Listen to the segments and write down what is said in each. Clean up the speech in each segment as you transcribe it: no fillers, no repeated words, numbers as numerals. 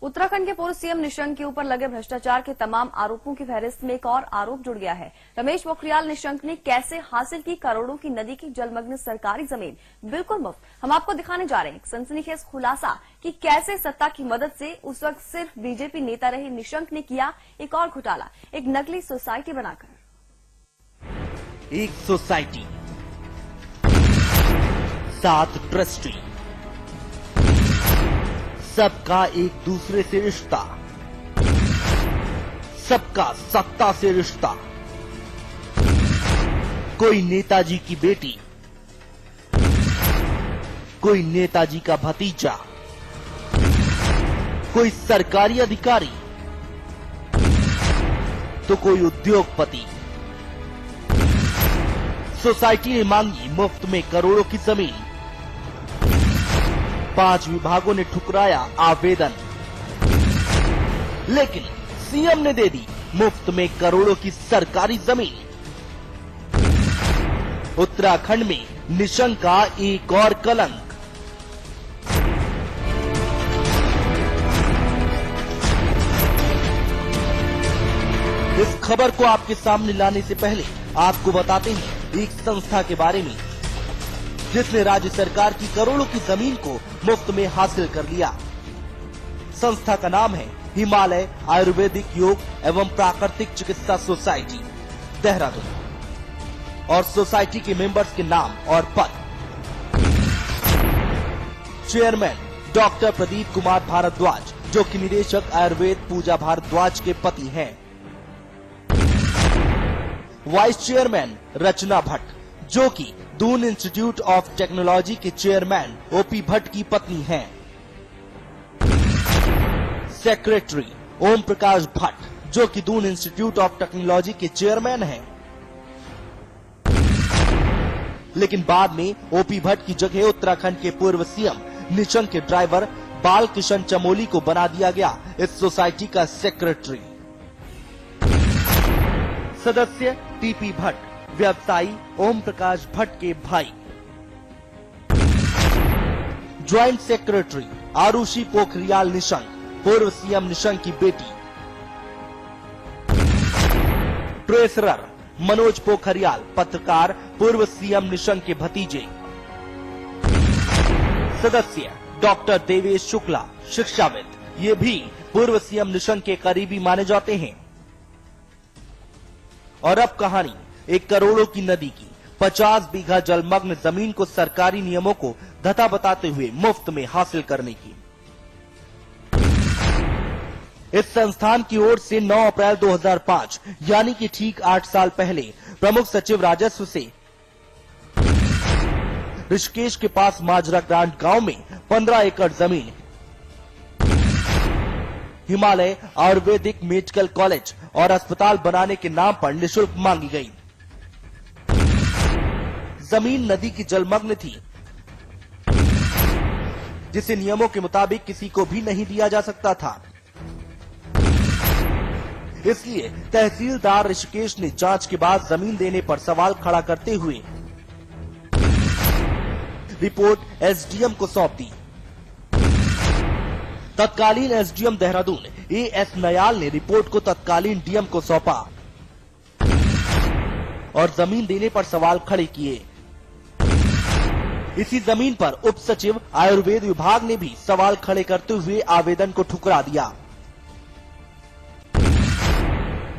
उत्तराखंड के पूर्व सीएम निशंक के ऊपर लगे भ्रष्टाचार के तमाम आरोपों की फहरिस्त में एक और आरोप जुड़ गया है। रमेश पोखरियाल निशंक ने कैसे हासिल की करोड़ों की नदी की जलमग्न सरकारी जमीन बिल्कुल मुफ्त। हम आपको दिखाने जा रहे हैं एक सनसनीखेज खुलासा कि कैसे सत्ता की मदद से उस वक्त सिर्फ बीजेपी नेता रहे निशंक ने किया एक और घोटाला, एक नकली सोसाइटी बनाकर। एक सोसाइटी, 7 ट्रस्टी, सबका एक दूसरे से रिश्ता, सबका सत्ता से रिश्ता। कोई नेताजी की बेटी, कोई नेताजी का भतीजा, कोई सरकारी अधिकारी, तो कोई उद्योगपति। सोसाइटी ने मांगी मुफ्त में करोड़ों की जमीन। 5 विभागों ने ठुकराया आवेदन, लेकिन सीएम ने दे दी मुफ्त में करोड़ों की सरकारी जमीन। उत्तराखंड में निशंक का एक और कलंक। इस खबर को आपके सामने लाने से पहले आपको बताते हैं एक संस्था के बारे में जिसने राज्य सरकार की करोड़ों की जमीन को मुफ्त में हासिल कर लिया। संस्था का नाम है हिमालय आयुर्वेदिक योग एवं प्राकृतिक चिकित्सा सोसाइटी, देहरादून। और सोसाइटी के मेंबर्स के नाम और पद: चेयरमैन डॉक्टर प्रदीप कुमार भारद्वाज, जो कि निदेशक आयुर्वेद पूजा भारद्वाज के पति हैं। वाइस चेयरमैन रचना भट्ट, जो कि दून इंस्टीट्यूट ऑफ टेक्नोलॉजी के चेयरमैन ओपी भट्ट की पत्नी हैं। सेक्रेटरी ओम प्रकाश भट्ट, जो कि दून इंस्टीट्यूट ऑफ टेक्नोलॉजी के चेयरमैन हैं। लेकिन बाद में ओपी भट्ट की जगह उत्तराखंड के पूर्व सीएम निशंक के ड्राइवर बाल किशन चमोली को बना दिया गया इस सोसाइटी का सेक्रेटरी। सदस्य टीपी भट्ट, व्यवसायी ओम प्रकाश भट्ट के भाई। ज्वाइंट सेक्रेटरी आरुषि पोखरियाल निशंक, पूर्व सीएम निशंक की बेटी। ट्रेजरर मनोज पोखरियाल, पत्रकार, पूर्व सीएम निशंक के भतीजे। सदस्य डॉक्टर देवेश शुक्ला, शिक्षाविद, ये भी पूर्व सीएम निशंक के करीबी माने जाते हैं। और अब कहानी एक करोड़ों की नदी की 50 बीघा जलमग्न जमीन को सरकारी नियमों को धता बताते हुए मुफ्त में हासिल करने की। इस संस्थान की ओर से 9 अप्रैल 2005 यानी कि ठीक 8 साल पहले प्रमुख सचिव राजस्व से ऋषिकेश के पास माजरा ग्रांट गांव में 15 एकड़ जमीन हिमालय आयुर्वेदिक मेडिकल कॉलेज और अस्पताल बनाने के नाम पर निःशुल्क मांगी गई। जमीन नदी की जलमग्न थी, जिसे नियमों के मुताबिक किसी को भी नहीं दिया जा सकता था। इसलिए तहसीलदार ऋषिकेश ने जांच के बाद जमीन देने पर सवाल खड़ा करते हुए रिपोर्ट एसडीएम को सौंप दी। तत्कालीन एसडीएम देहरादून एएस नयाल ने रिपोर्ट को तत्कालीन डीएम को सौंपा और जमीन देने पर सवाल खड़े किए। इसी जमीन पर उप सचिव आयुर्वेद विभाग ने भी सवाल खड़े करते हुए आवेदन को ठुकरा दिया।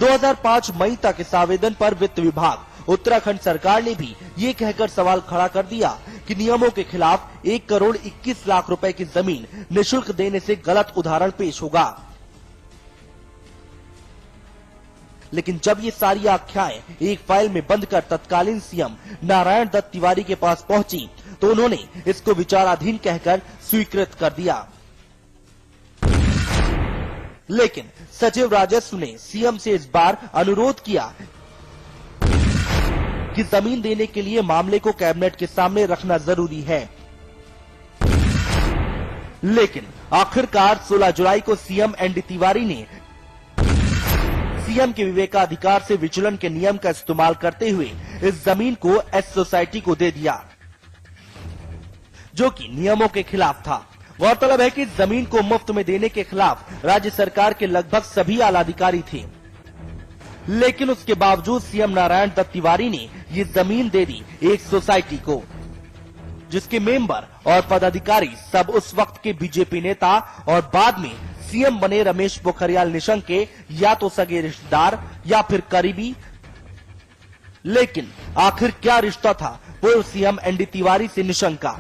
2005 मई तक इस आवेदन पर वित्त विभाग, उत्तराखंड सरकार ने भी ये कहकर सवाल खड़ा कर दिया कि नियमों के खिलाफ 1 करोड़ 21 लाख रुपए की जमीन निःशुल्क देने से गलत उदाहरण पेश होगा। लेकिन जब ये सारी आख्याएं एक फाइल में बंद कर तत्कालीन सीएम नारायण दत्त तिवारी के पास पहुंची तो उन्होंने इसको विचाराधीन कहकर स्वीकृत कर दिया। लेकिन सचिव राजस्व ने सीएम से इस बार अनुरोध किया कि जमीन देने के लिए मामले को कैबिनेट के सामने रखना जरूरी है। लेकिन आखिरकार 16 जुलाई को सीएम एनडी तिवारी ने सीएम के विवेकाधिकार से विचलन के नियम का इस्तेमाल करते हुए इस जमीन को एस सोसाइटी को दे दिया, जो कि नियमों के खिलाफ था। गौरतलब है कि जमीन को मुफ्त में देने के खिलाफ राज्य सरकार के लगभग सभी आलाधिकारी थे, लेकिन उसके बावजूद सीएम नारायण दत्त तिवारी ने ये जमीन दे दी एक सोसाइटी को, जिसके मेंबर और पदाधिकारी सब उस वक्त के बीजेपी नेता और बाद में सीएम बने रमेश पोखरियाल निशंक के या तो सगे रिश्तेदार या फिर करीबी। लेकिन आखिर क्या रिश्ता था पूर्व सीएम एनडी तिवारी से निशंक का?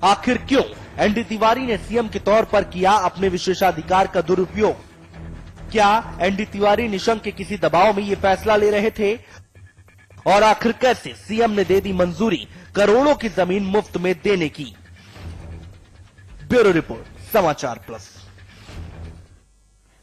आखिर क्यों एनडी तिवारी ने सीएम के तौर पर किया अपने विशेषाधिकार का दुरुपयोग? क्या एनडी तिवारी निशंक के किसी दबाव में ये फैसला ले रहे थे? और आखिर कैसे सीएम ने दे दी मंजूरी करोड़ों की जमीन मुफ्त में देने की? ब्यूरो रिपोर्ट, समाचार प्लस।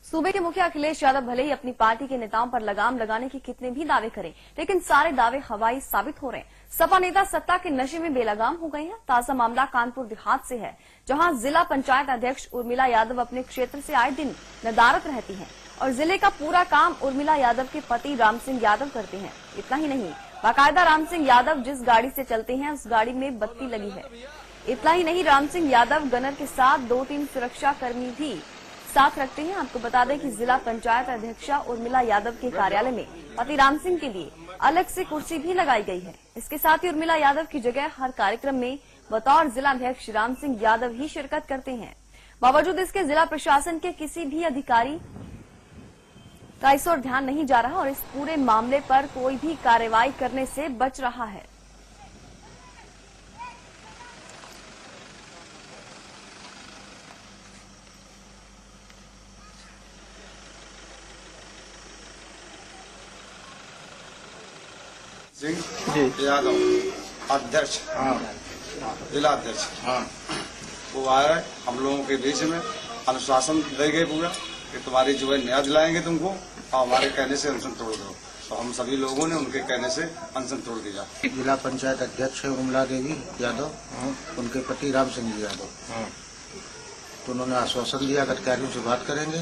सूबे के मुखिया अखिलेश यादव भले ही अपनी पार्टी के नेताओं पर लगाम लगाने के कितने भी दावे करें, लेकिन सारे दावे हवाई साबित हो रहे हैं। सपा नेता सत्ता के नशे में बेलगाम हो गए हैं। ताजा मामला कानपुर देहात से है, जहां जिला पंचायत अध्यक्ष उर्मिला यादव अपने क्षेत्र से आए दिन नदारत रहती हैं और जिले का पूरा काम उर्मिला यादव के पति राम सिंह यादव करते हैं। इतना ही नहीं, बाकायदा राम सिंह यादव जिस गाड़ी से चलते हैं उस गाड़ी में बत्ती लगी है। इतना ही नहीं, राम सिंह यादव गनर के साथ 2-3 सुरक्षा कर्मी भी साथ रखते हैं। आपको बता दें कि जिला पंचायत अध्यक्षा उर्मिला यादव के कार्यालय में पति राम सिंह के लिए अलग से कुर्सी भी लगाई गई है। इसके साथ ही उर्मिला यादव की जगह हर कार्यक्रम में बतौर जिला अध्यक्ष राम सिंह यादव ही शिरकत करते हैं। बावजूद इसके जिला प्रशासन के किसी भी अधिकारी का इस ओर ध्यान नहीं जा रहा और इस पूरे मामले पर कोई भी कार्रवाई करने से बच रहा है। सिंह यादव अध्यक्ष, जिला अध्यक्ष, वो आए हम लोगों के बीच में अनुशासन दे गए पूरा कि तुम्हारी जो है न्याय दिलाएंगे तुमको और हमारे कहने से अनशन तोड़ दो। तो हम सभी लोगों ने उनके कहने से अनशन तोड़ दिया। जिला पंचायत अध्यक्ष है उर्मिला देवी यादव, उनके पति राम सिंह यादव, तो उन्होंने आश्वासन दिया कि अधिकारियों से बात करेंगे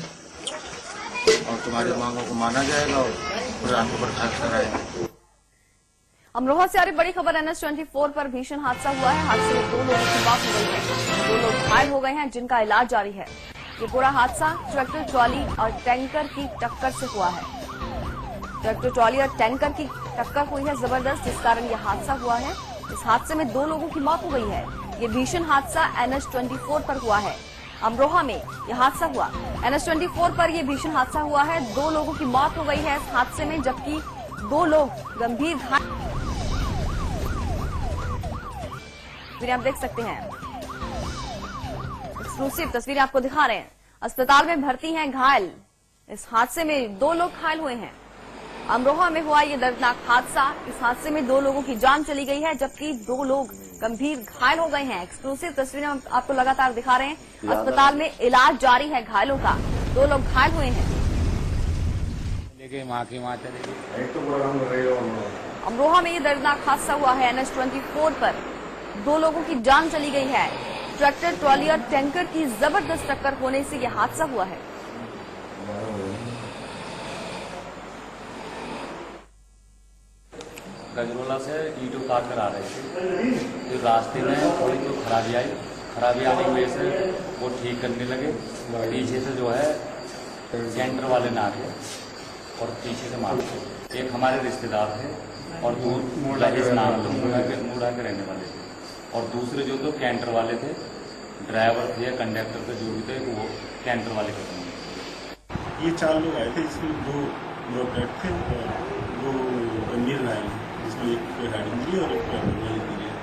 और तुम्हारी मांगों को माना जाएगा और फिर आपको बर्खास्त कराएंगे। अमरोहा से आ रही बड़ी खबर, NH-24 पर भीषण हादसा हुआ है। हादसे में 2 लोगों की मौत हो गई है, 2 लोग घायल हो गए हैं जिनका इलाज जारी है। ये पूरा हादसा ट्रैक्टर ट्रॉली और टैंकर की टक्कर से हुआ है। ट्रैक्टर ट्रॉली और टैंकर की टक्कर हुई है जबरदस्त, जिस कारण यह हादसा हुआ है। इस हादसे में 2 लोगों की मौत हो गई है। ये भीषण हादसा NH-24 पर हुआ है। अमरोहा में यह हादसा हुआ। NH-24 पर यह भीषण हादसा हुआ है। 2 लोगों की मौत हो गई है इस हादसे में, जबकि 2 लोग गंभीर घायल। आप देख सकते हैं, एक्सक्लूसिव तस्वीरें आपको दिखा रहे हैं। अस्पताल में भर्ती हैं घायल। इस हादसे में 2 लोग घायल हुए हैं। अमरोहा में हुआ ये दर्दनाक हादसा। इस हादसे में 2 लोगों की जान चली गई है, जबकि 2 लोग गंभीर घायल हो गए हैं। एक्सक्लूसिव तस्वीरें हम आपको लगातार दिखा रहे हैं। अस्पताल में इलाज जारी है घायलों का। 2 लोग घायल हुए हैं। अमरोहा में ये दर्दनाक हादसा हुआ है। NH-24 पर 2 लोगों की जान चली गई है। ट्रैक्टर ट्रॉली और टैंकर की जबरदस्त टक्कर होने से यह हादसा हुआ है। गजरोला से ईंटों काट कर आ रहे थे, जो रास्ते में थोड़ी तो खराबी आने की वजह से वो ठीक करने लगे। पीछे से जो है सेंटर वाले ना थे और पीछे से मार थे। एक हमारे रिश्तेदार थे और मूड़ा के रहने वाले थे, और दूसरे जो तो कैंटर वाले थे, ड्राइवर थे या कंडक्टर थे, जो भी थे वो कैंटर वाले थे। ये 4 लोग आए थे, जिसमें 2 लोग थे और 2 गंभीर घायल, जिसमें एक हेड इंजरी और एक इंजरी है।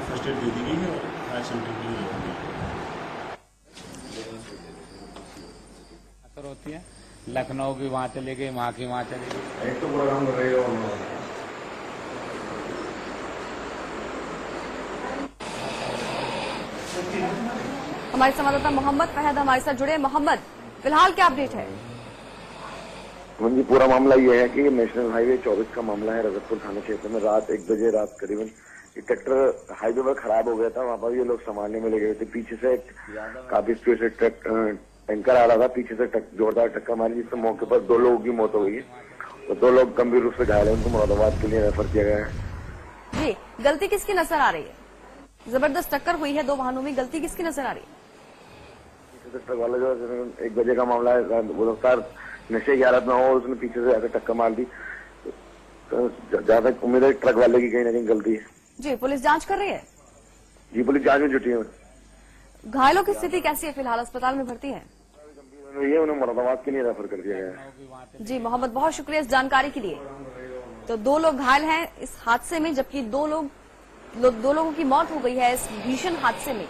फर्स्ट एड दे दी गई है और हायर सेंटर के लिए होती है। लखनऊ की वहाँ चले गए, वहाँ की वहाँ चले गए। एक तो प्रोग्राम कर रहे हो। हमारे संवाददाता मोहम्मद फहद हमारे साथ जुड़े। मोहम्मद, फिलहाल क्या अपडेट है? जी, पूरा मामला ये है कि नेशनल हाईवे 24 का मामला है। रजतपुर थाना क्षेत्र में रात 1 बजे रात करीबन ट्रैक्टर हाईवे पर खराब हो गया था। वहाँ पर ये लोग संभालने में लगे थे। पीछे से काफी स्पीड से टैंकर आ रहा था, पीछे से जोरदार टक्कर मारी, जिससे मौके पर 2 लोगों की मौत हो गई है और 2 लोग गंभीर रूप से घायल हैं। उनको मुरादाबाद के लिए रेफर किया गया है। जी, गलती किसकी नजर आ रही है? जबरदस्त टक्कर हुई है दो वाहनों में, गलती किसकी नजर आ रही है? ट्रक वाला जो है 1 बजे का मामला है, वो रफ्तार नशे की हालत में हो, उसने पीछे से आकर टक्कर मार दी। तो ज्यादा उम्मीद है ट्रक वाले की कहीं ना कहीं गलती है। जी, पुलिस जांच कर रही है? जी, पुलिस जांच में जुटी है। घायलों की स्थिति कैसी है? फिलहाल अस्पताल में भर्ती है। ये उन्हें मुरादाबाद के लिए रेफर कर दिया गया है। जी मोहम्मद, बहुत शुक्रिया इस जानकारी के लिए। तो 2 लोग घायल हैं इस हादसे में, जबकि 2 लोगों की मौत हो गई है इस भीषण हादसे में।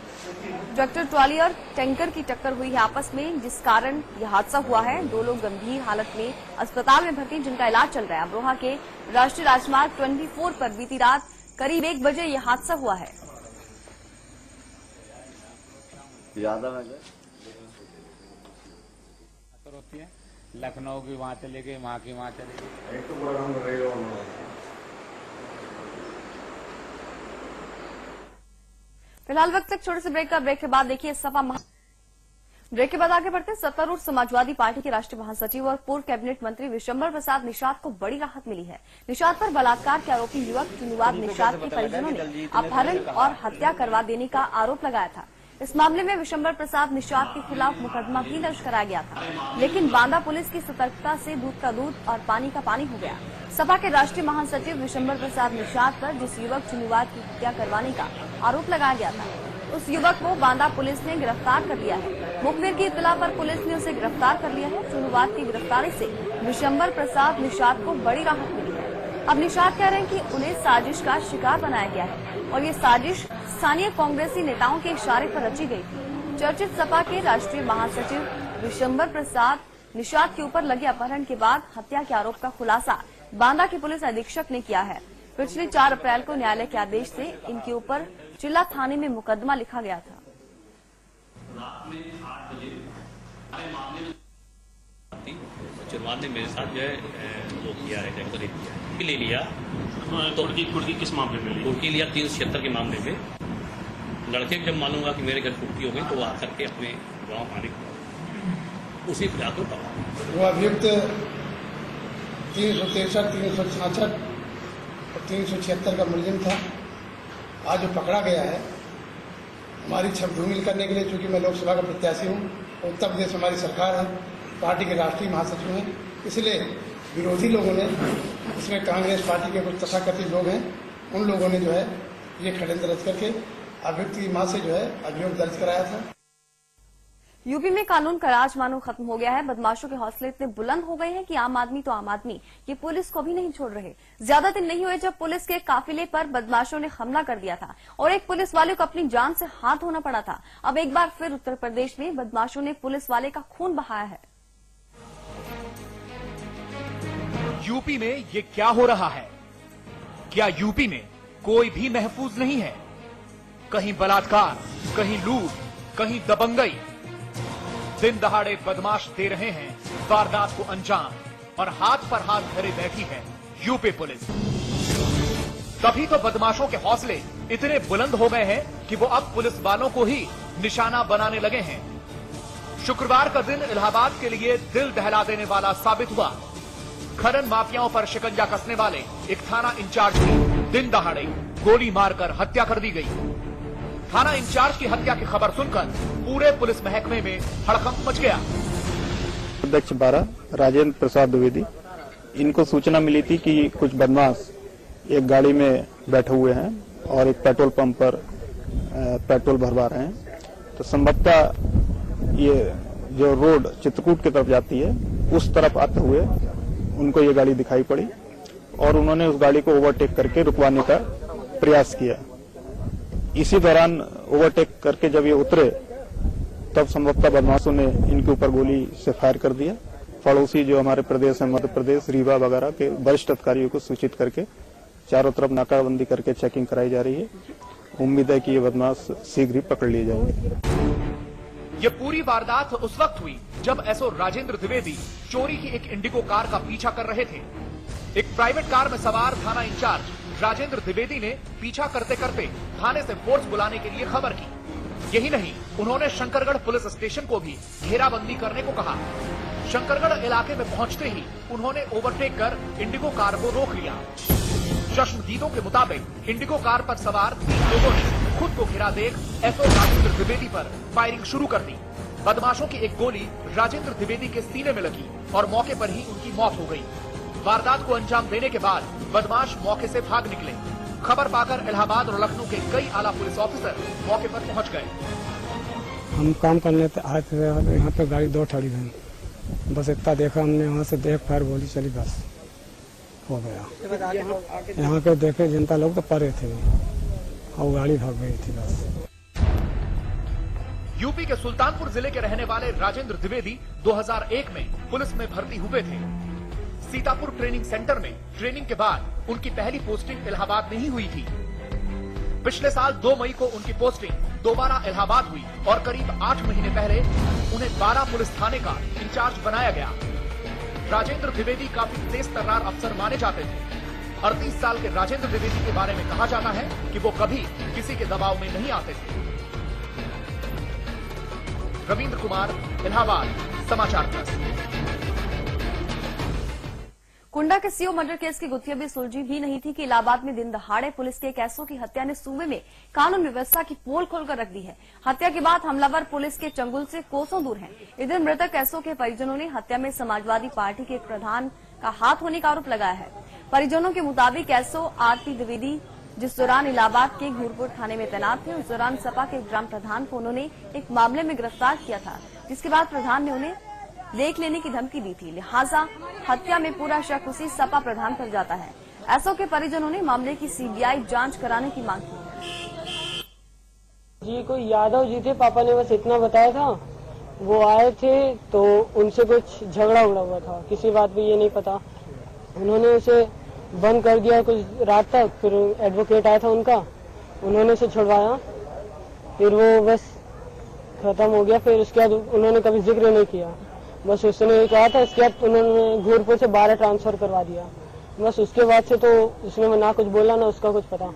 ट्रैक्टर ट्रॉली और टैंकर की टक्कर हुई है आपस में, जिस कारण यह हादसा हुआ है। 2 लोग गंभीर हालत में अस्पताल में भर्ती, जिनका इलाज चल रहा है। अमरोहा के राष्ट्रीय राजमार्ग 24 पर बीती रात करीब 1 बजे यह हादसा हुआ है। होती है लखनऊ की वहां चले गए, वहां की वहां चले गए। फिलहाल वक्त एक छोटे से ब्रेक के बाद देखिए ब्रेक के बाद आगे बढ़ते हैं। सत्तारूढ़ समाजवादी पार्टी के राष्ट्रीय महासचिव और पूर्व कैबिनेट मंत्री विशंबर प्रसाद निषाद को बड़ी राहत मिली है। निषाद पर बलात्कार के आरोपी युवक चुनुवाद निषाद के परिजनों ने अपहरण और हत्या करवा देने का आरोप लगाया था। इस मामले में विशंबर प्रसाद निषाद के खिलाफ मुकदमा भी दर्ज कराया गया था, लेकिन बांदा पुलिस की सतर्कता से दूध का दूध और पानी का पानी हो गया। सपा के राष्ट्रीय महासचिव विशंबर प्रसाद निषाद पर जिस युवक चुनुवाद की हत्या करवाने का आरोप लगाया गया था, उस युवक को बांदा पुलिस ने गिरफ्तार कर लिया है। मुखबिर की इत्तला पर पुलिस ने उसे गिरफ्तार कर लिया है। चुनुवाद की गिरफ्तारी से विशंबर प्रसाद निषाद को बड़ी राहत मिली है। अब निषाद कह रहे हैं कि उन्हें साजिश का शिकार बनाया गया है और ये साजिश स्थानीय कांग्रेसी नेताओं के इशारे पर रची गई थी। चर्चित सपा के राष्ट्रीय महासचिव विशंबर प्रसाद निषाद के ऊपर लगे अपहरण के बाद हत्या के आरोप का खुलासा बांदा के पुलिस अधीक्षक ने किया है। पिछले 4 अप्रैल को न्यायालय के आदेश से इनके ऊपर चिल्ला थाने में मुकदमा लिखा गया था। चुनवाद ने मेरे साथ जो है वो किया है, रेप किया है, ले लिया। तो कुर्की किस मामले में? कुर्की लिया 376 के मामले में। लड़के को जब मालूंगा कि मेरे घर कुर्की हो गई तो वो आकर के अपने गाँव मालिक उसी प्रयास को पकड़ा। वो अभियुक्त 363, 366 और 376 का मुलजिम था। आज जो पकड़ा गया है हमारी छवि धूमिल करने के लिए, चूंकि मैं लोकसभा का प्रत्याशी हूँ, उत्तर प्रदेश हमारी सरकार है, पार्टी के राष्ट्रीय महासचिव हैं, इसलिए विरोधी लोगों ने, इसमें कांग्रेस पार्टी के कुछ तथाकथित लोग हैं, उन लोगों ने जो है ये षड्यंत्र रच करके अभियुक्त की मां से जो है अभियोग दर्ज कराया था। यूपी में कानून का राज मानो खत्म हो गया है। बदमाशों के हौसले इतने बुलंद हो गए हैं कि आम आदमी तो आम आदमी, ये पुलिस को भी नहीं छोड़ रहे। ज्यादा दिन नहीं हुए जब पुलिस के काफिले पर बदमाशों ने हमला कर दिया था और एक पुलिस वाले को अपनी जान से हाथ धोना पड़ा था। अब एक बार फिर उत्तर प्रदेश में बदमाशों ने पुलिस वाले का खून बहाया है। यूपी में ये क्या हो रहा है? क्या यूपी में कोई भी महफूज नहीं है? कहीं बलात्कार, कहीं लूट, कहीं दबंगई। दिन दहाड़े बदमाश दे रहे हैं वारदात को अंजाम और हाथ पर हाथ धरे बैठी है यूपी पुलिस। तभी तो बदमाशों के हौसले इतने बुलंद हो गए हैं कि वो अब पुलिस वालों को ही निशाना बनाने लगे हैं। शुक्रवार का दिन इलाहाबाद के लिए दिल दहला देने वाला साबित हुआ। खनन माफियाओं पर शिकंजा कसने वाले एक थाना इंचार्ज की दिन दहाड़े गोली मारकर हत्या कर दी गई। थाना इंचार्ज की हत्या की खबर सुनकर पूरे पुलिस महकमे में हड़कंप मच गया। अध्यक्ष 12 राजेंद्र प्रसाद द्विवेदी, इनको सूचना मिली थी कि कुछ बदमाश एक गाड़ी में बैठे हुए हैं और एक पेट्रोल पंप पर पेट्रोल भरवा रहे हैं। तो संभवतः ये जो रोड चित्रकूट की तरफ जाती है उस तरफ आते हुए उनको ये गाड़ी दिखाई पड़ी और उन्होंने उस गाड़ी को ओवरटेक करके रुकवाने का प्रयास किया। इसी दौरान ओवरटेक करके जब ये उतरे तब संभवतः बदमाशों ने इनके ऊपर गोली से फायर कर दिया। पड़ोसी जो हमारे प्रदेश है, मध्य प्रदेश, रीवा वगैरह के वरिष्ठ अधिकारियों को सूचित करके चारों तरफ नाकाबंदी करके चेकिंग कराई जा रही है। उम्मीद है कि ये बदमाश शीघ्र ही पकड़ लिए जाएंगे। ये पूरी वारदात उस वक्त हुई जब एसओ राजेंद्र द्विवेदी चोरी की एक इंडिगो कार का पीछा कर रहे थे। एक प्राइवेट कार में सवार थाना इंचार्ज राजेंद्र द्विवेदी ने पीछा करते करते थाने से फोर्स बुलाने के लिए खबर की। यही नहीं, उन्होंने शंकरगढ़ पुलिस स्टेशन को भी घेराबंदी करने को कहा। शंकरगढ़ इलाके में पहुंचते ही उन्होंने ओवरटेक कर इंडिगो कार को रोक लिया। चश्मदीदों के मुताबिक इंडिगो कार पर सवार 3 लोगों ने खुद को घिरा देख एसओ राजेंद्र द्विवेदी पर फायरिंग शुरू कर दी। बदमाशों की एक गोली राजेंद्र द्विवेदी के सीने में लगी और मौके पर ही उनकी मौत हो गई। वारदात को अंजाम देने के बाद बदमाश मौके से भाग निकले। खबर पाकर इलाहाबाद और लखनऊ के कई आला पुलिस ऑफिसर मौके पर पहुंच गए। हम काम करने आए थे, यहाँ पे गाड़ी दो ठहरी थी, बस इतना देखा हमने, वहाँ से देख फायर गोली चली, बस हो गया। यहाँ पे देखे जनता लोग तो परे थे और गाड़ी भाग गई थी बस। यूपी के सुल्तानपुर जिले के रहने वाले राजेंद्र द्विवेदी 2001 में पुलिस में भर्ती हुए थे। सीतापुर ट्रेनिंग सेंटर में ट्रेनिंग के बाद उनकी पहली पोस्टिंग इलाहाबाद में ही हुई थी। पिछले साल 2 मई को उनकी पोस्टिंग दोबारा इलाहाबाद हुई और करीब 8 महीने पहले उन्हें 12 पुलिस थाने का इंचार्ज बनाया गया। राजेंद्र द्विवेदी काफी तेज तर्रार अफसर माने जाते थे। 38 साल के राजेंद्र द्विवेदी के बारे में कहा जाता है कि वो कभी किसी के दबाव में नहीं आते थे। रविंद्र कुमार, इलाहाबाद, समाचार प्लस। कुंडा के सीओ मर्डर केस की गुत्थियां भी सुलझी भी नहीं थी कि इलाहाबाद में दिन दहाड़े पुलिस के कैसों की हत्या ने सूबे में कानून व्यवस्था की पोल खोलकर रख दी है। हत्या के बाद हमलावर पुलिस के चंगुल से कोसों दूर हैं। इधर मृतक कैसों के परिजनों ने हत्या में समाजवादी पार्टी के एक प्रधान का हाथ होने का आरोप लगाया है। परिजनों के मुताबिक कैसो आरती द्विवेदी जिस दौरान इलाहाबाद के घूरपुर थाने में तैनात थे, उस दौरान सपा के ग्राम प्रधान को उन्होंने एक मामले में गिरफ्तार किया था, जिसके बाद प्रधान ने उन्हें देख लेने की धमकी दी थी। लिहाजा हत्या में पूरा शक उसी सपा प्रधान पर जाता है। एसओ के परिजनों ने मामले की सीबीआई जांच कराने की मांग की। जी कोई यादव जी थे, पापा ने बस इतना बताया था। वो आए थे तो उनसे कुछ झगड़ा उड़ा हुआ था, किसी बात पे ये नहीं पता। उन्होंने उसे बंद कर दिया कुछ रात तक, फिर एडवोकेट आया था उनका, उन्होंने उसे छुड़वाया, फिर वो बस खत्म हो गया। फिर उसके बाद उन्होंने कभी जिक्र नहीं किया, बस उसने कहा था। इसके बाद उन्होंने घूरपुर से 12 ट्रांसफर करवा दिया, बस उसके बाद से तो उसने ना कुछ बोला ना उसका कुछ पता।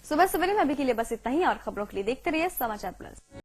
सुबह सवेरे में अभी के लिए बस इतना ही और खबरों के लिए देखते रहिए समाचार प्लस।